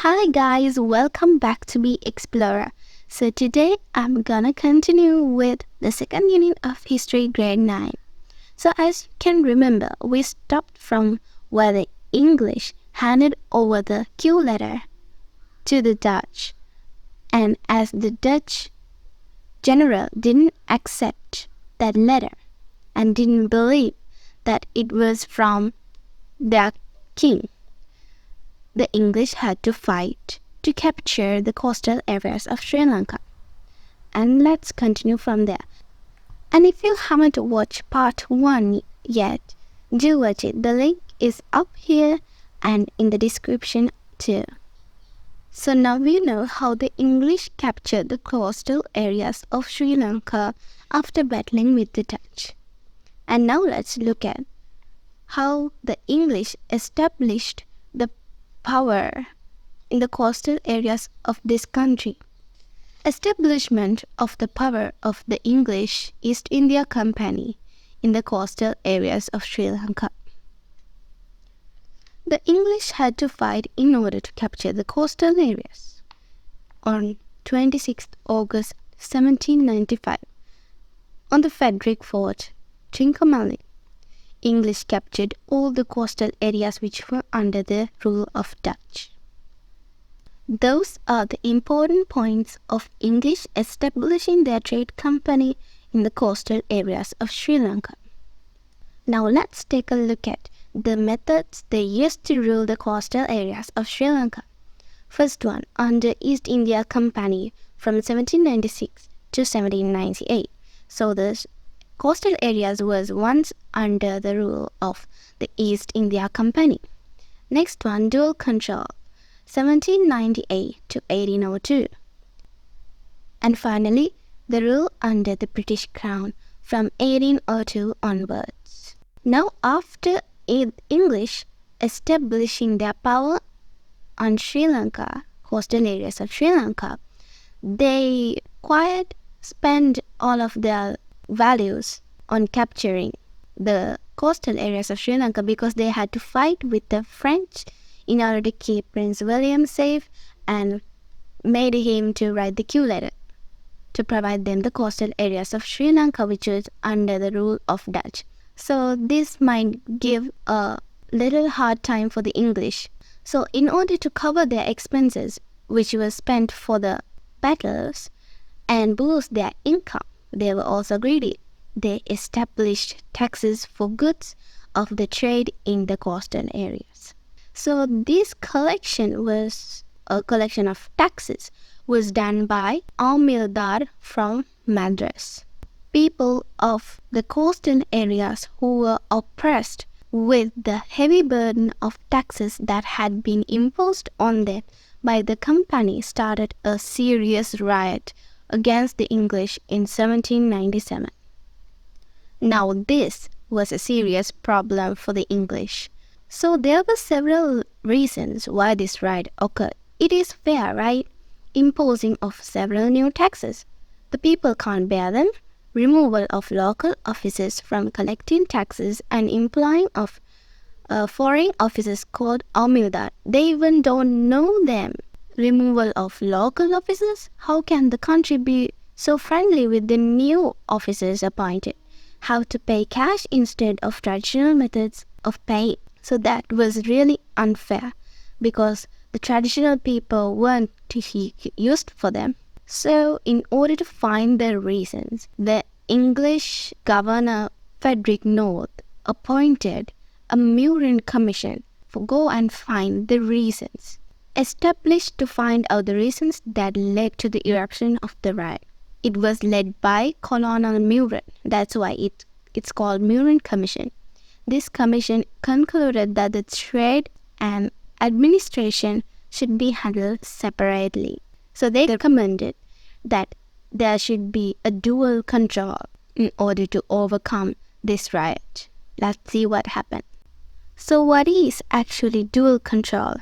Hi guys, welcome back to be Explorer. So today I'm gonna continue with the second unit of History Grade 9. So as you can remember, we stopped from where the English handed over the Q letter to the Dutch. And as the Dutch general didn't accept that letter and didn't believe that it was from their king, the English had to fight to capture the coastal areas of Sri Lanka. And let's continue from there. And if you haven't watched part 1 yet, do watch it. The link is up here and in the description too. So now we know how the English captured the coastal areas of Sri Lanka after battling with the Dutch. And now let's look at how the English established the power in the coastal areas of this country. Establishment of the power of the English East India Company in the coastal areas of Sri Lanka. The English had to fight in order to capture the coastal areas. On 26 August 1795, on the Frederick Fort, Trincomalee, English captured all the coastal areas which were under the rule of Dutch. Those are the important points of English establishing their trade company in the coastal areas of Sri Lanka. Now let's take a look at the methods they used to rule the coastal areas of Sri Lanka. First one, under East India Company from 1796 to 1798. So the coastal areas was once under the rule of the East India Company. Next one, dual control, 1798 to 1802. And finally, the rule under the British Crown from 1802 onwards. Now after English establishing their power on Sri Lanka, coastal areas of Sri Lanka, they quite spend all of their values on capturing the coastal areas of Sri Lanka because they had to fight with the French in order to keep Prince William safe and made him to write the Q letter to provide them the coastal areas of Sri Lanka which was under the rule of Dutch. So this might give a little hard time for the English. So in order to cover their expenses which were spent for the battles and boost their income, they were also greedy. They established taxes for goods of the trade in the coastal areas. So this collection was a collection of taxes was done by Amildar from Madras. People of the coastal areas who were oppressed with the heavy burden of taxes that had been imposed on them by the company started a serious riot against the English in 1797. Now this was a serious problem for the English. So there were several reasons why this riot occurred. It is fair, right? Imposing of several new taxes. The people can't bear them. Removal of local officers from collecting taxes and employing of foreign officers called Amildar. They even don't know them. Removal of local officers? How can the country be so friendly with the new officers appointed? How to pay cash instead of traditional methods of paying. So that was really unfair because the traditional people weren't used for them. So in order to find the reasons, the English governor Frederick North appointed a Murrin commission to go and find the reasons. Established to find out the reasons that led to the eruption of the riot. It was led by Colonel Murrin. That's why it's called Murrin Commission. This commission concluded that the trade and administration should be handled separately. So they recommended that there should be a dual control in order to overcome this riot. Let's see what happened. So what is actually dual control?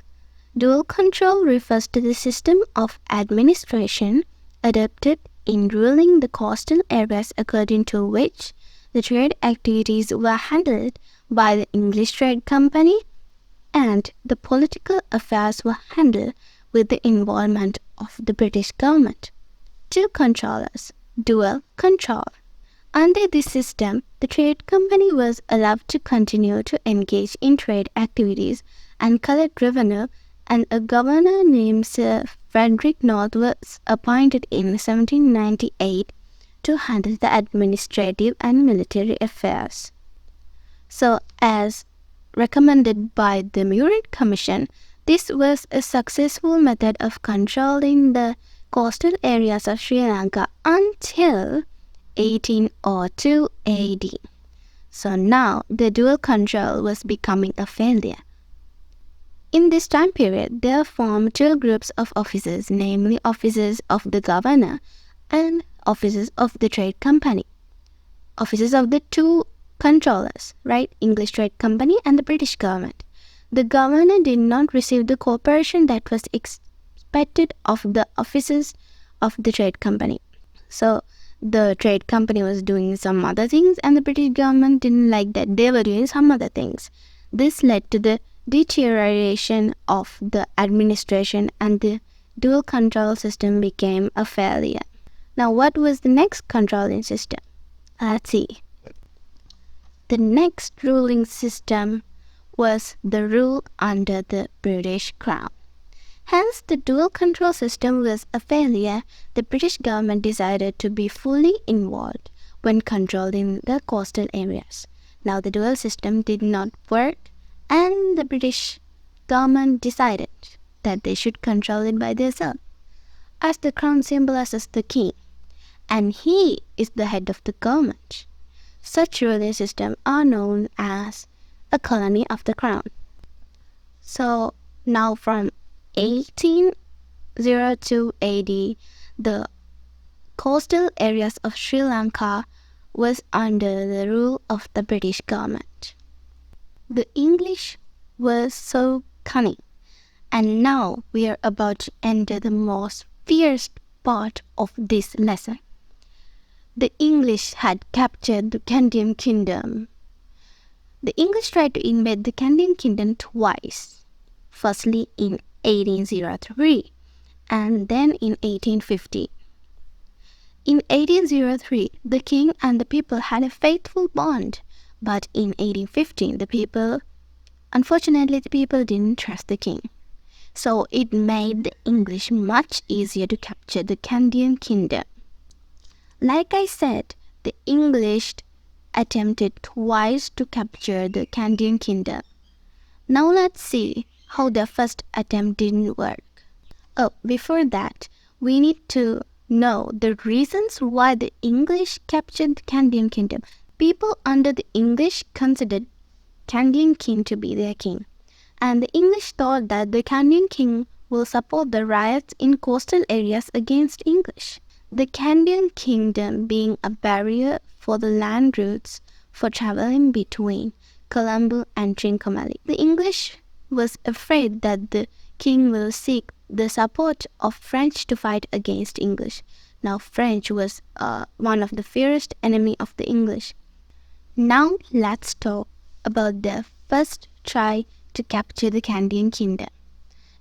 Dual control refers to the system of administration adopted in ruling the coastal areas according to which the trade activities were handled by the English Trade Company and the political affairs were handled with the involvement of the British government. Two controllers, dual control. Under this system, the trade company was allowed to continue to engage in trade activities and collect revenue, and a governor named Sir Frederick North was appointed in 1798 to handle the administrative and military affairs. So, as recommended by the Murray Commission, this was a successful method of controlling the coastal areas of Sri Lanka until 1802 AD. So now the dual control was becoming a failure. In this time period, there formed two groups of officers, namely officers of the governor and officers of the trade company. Officers of the two controllers, right? English Trade Company and the British government. The governor did not receive the cooperation that was expected of the officers of the trade company. So the trade company was doing some other things and the British government didn't like that. They were doing some other things. This led to the deterioration of the administration and the dual control system became a failure. Now what was the next controlling system? Let's see. The next ruling system was the rule under the British Crown. Hence, the dual control system was a failure. The British government decided to be fully involved when controlling the coastal areas. Now, the dual system did not work, and the British government decided that they should control it by themselves. As the crown symbolizes the king, and he is the head of the government. Such ruling systems are known as a colony of the crown. So now from 1802 AD, the coastal areas of Sri Lanka was under the rule of the British government. The English were so cunning, and now we are about to enter the most fierce part of this lesson. The English had captured the Kandyan kingdom. The English tried to invade the Kandyan kingdom twice. Firstly in 1803 and then in 1850. In 1803, the king and the people had a faithful bond, but in 1815, unfortunately, the people didn't trust the king. So it made the English much easier to capture the Kandyan kingdom. Like I said, the English attempted twice to capture the Kandyan kingdom. Now let's see how their first attempt didn't work. Oh, before that, we need to know the reasons why the English captured the Kandyan kingdom. People under the English considered Kandyan king to be their king, and the English thought that the Kandyan king will support the riots in coastal areas against English. The Kandyan kingdom being a barrier for the land routes for traveling between Colombo and Trincomalee. The English was afraid that the king will seek the support of French to fight against English. Now French was one of the fiercest enemy of the English. Now let's talk about their first try to capture the Kandyan kingdom.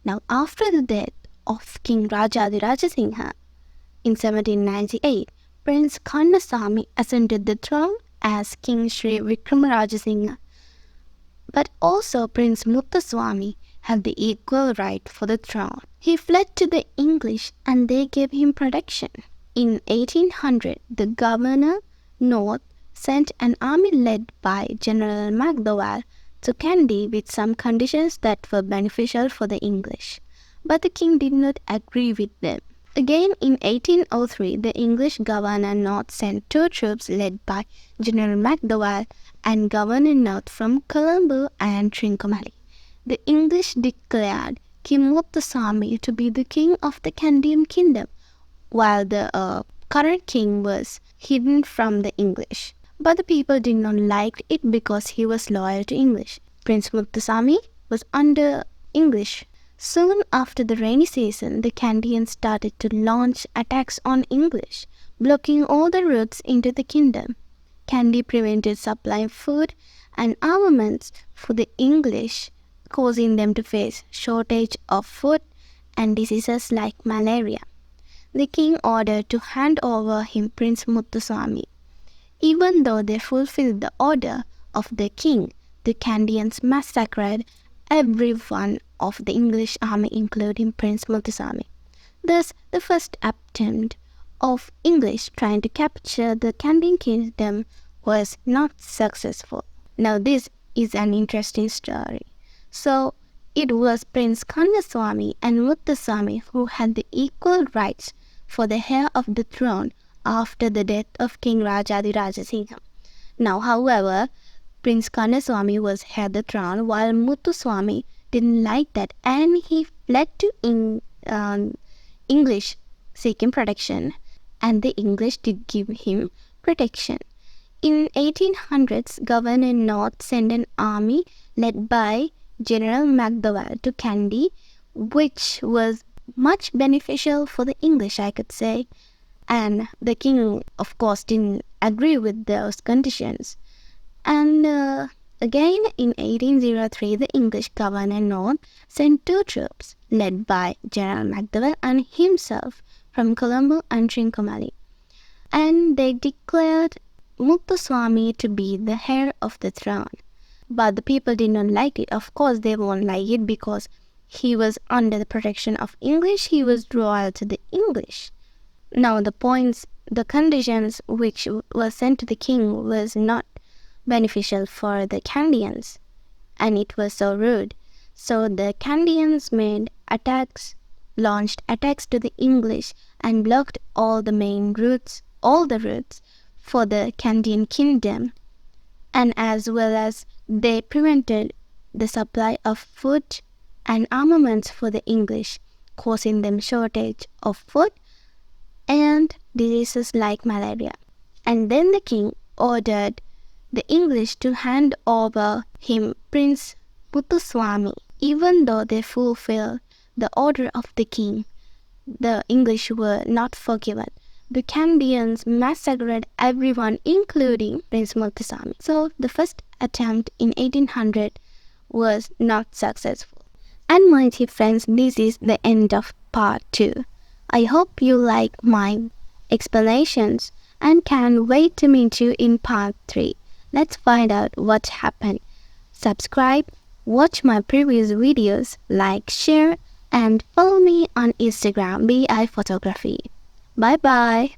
Now after the death of King Rajadiraja Singha in 1798, Prince Kannasamy ascended the throne as King Sri Vikramaraja Singha. But also Prince Muthuswamy had the equal right for the throne. He fled to the English and they gave him protection. In 1800, the Governor North sent an army led by General MacDowell to Kandy with some conditions that were beneficial for the English. But the king did not agree with them. Again in 1803, the English Governor North sent two troops led by General MacDowell and Governor North from Colombo and Trincomalee. The English declared King Muthuswamy to be the king of the Kandyan kingdom, while the current king was hidden from the English. But the people did not like it because he was loyal to English. Prince Muthuswamy was under English. Soon after the rainy season, the Kandians started to launch attacks on English, blocking all the routes into the kingdom. Kandy prevented supplying food and armaments for the English, causing them to face shortage of food and diseases like malaria. The king ordered to hand over him Prince Muthuswami. Even though they fulfilled the order of the king, the Canadians massacred everyone of the English army, including Prince Muthuswami. Thus, the first attempt of English trying to capture the Canadian kingdom was not successful. Now, this is an interesting story. So, it was Prince Kannaswamy and Muthuswamy who had the equal rights for the heir of the throne after the death of King Rajadiraja Singham. Now, however, Prince Kannaswamy was heir the throne while Muthuswamy didn't like that and he fled to English seeking protection, and the English did give him protection. In 1800s, Governor North sent an army led by General McDowell to Kandy, which was much beneficial for the English, I could say. And the king, of course, didn't agree with those conditions. And again, in 1803, the English Governor North sent two troops, led by General McDowell and himself, from Colombo and Trincomalee. And they declared Muthuswamy to be the heir of the throne. But the people did not like it. Of course, they won't like it because he was under the protection of English. He was loyal to the English. Now, the conditions which were sent to the king was not beneficial for the Canadians, and it was so rude. So the Canadians launched attacks to the English and blocked all the routes for the Canadian kingdom, and as well as they prevented the supply of food and armaments for the English, causing them shortage of food and diseases like malaria. And then the king ordered the English to hand over him Prince Muthuswamy. Even though they fulfilled the order of the king, the English were not forgiven. The Canadians massacred everyone, including Prince Muthuswamy. So the first attempt in 1800 was not successful. And my dear friends, this is the end of part 2. I hope you like my explanations and can wait to meet you in part 3. Let's find out what happened. Subscribe, watch my previous videos, like, share, and follow me on Instagram, BI Photography. Bye bye.